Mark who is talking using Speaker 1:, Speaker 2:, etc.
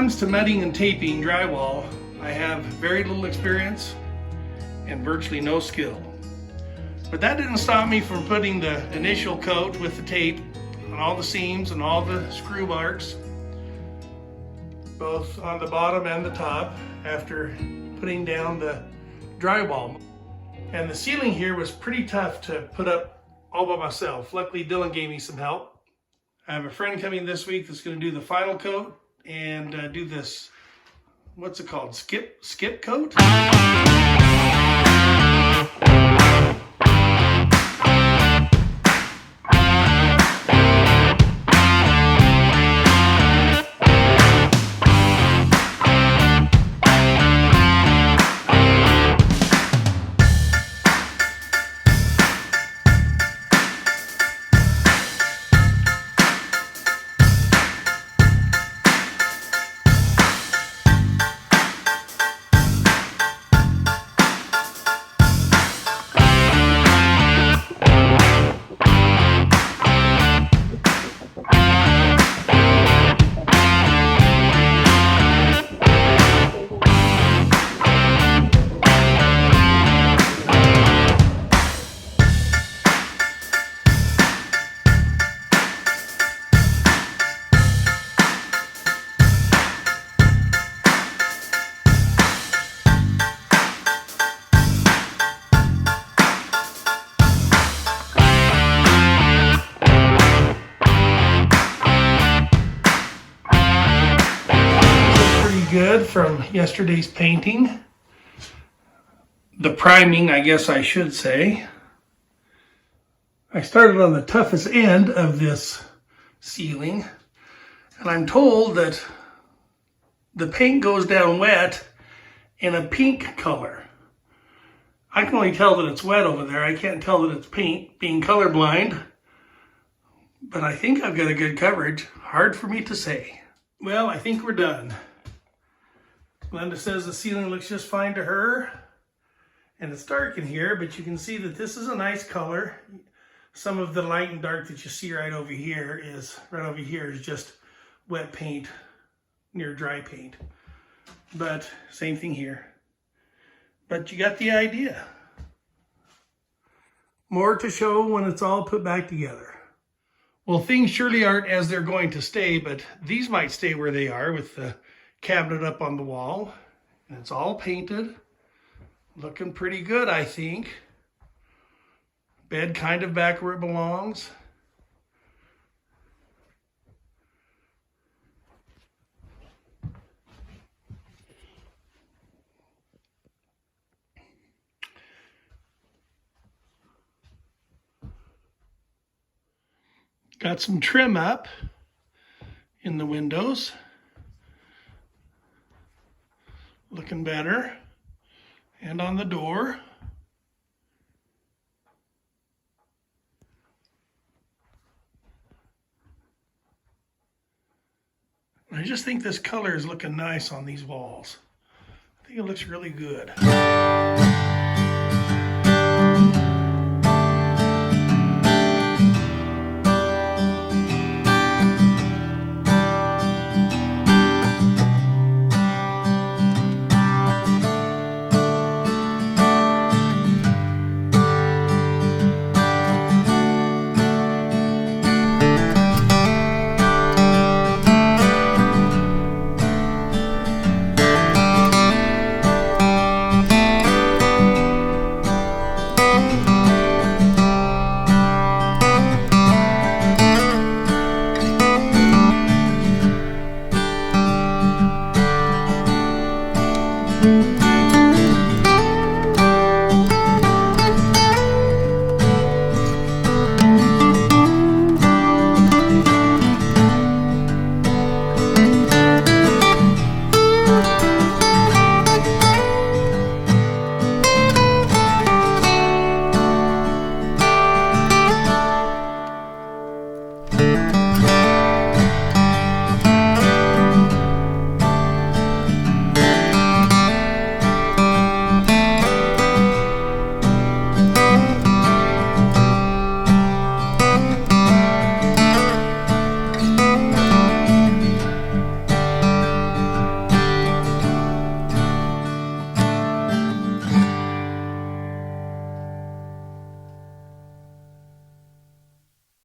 Speaker 1: comes to mudding and taping drywall, I have very little experience and virtually no skill. But that didn't stop me from putting the initial coat with the tape on all the seams and all the screw marks, both on the bottom and the top, after putting down the drywall. And the ceiling here was pretty tough to put up all by myself. Luckily, Dylan gave me some help. I have a friend coming this week that's going to do the final coat and do this, what's it called, skip coat? Good from yesterday's painting. The priming, I guess I should say. I started on the toughest end of this ceiling, and I'm told that the paint goes down wet in a pink color. I can only tell that it's wet over there. I can't tell that it's paint, being colorblind, but I think I've got a good coverage. Hard for me to say. Well, I think we're done. Glenda says the ceiling looks just fine to her, and it's dark in here, but you can see that this is a nice color. Some of the light and dark that you see right over here is just wet paint near dry paint. But same thing here. But you got the idea. More to show when it's all put back together. Well, things surely aren't as they're going to stay, but these might stay where they are with the cabinet up on the wall, and it's all painted, looking pretty good, I think. Bed kind of back where it belongs. Got some trim up in the windows. Looking better. And on the door. I just think this color is looking nice on these walls. I think it looks really good.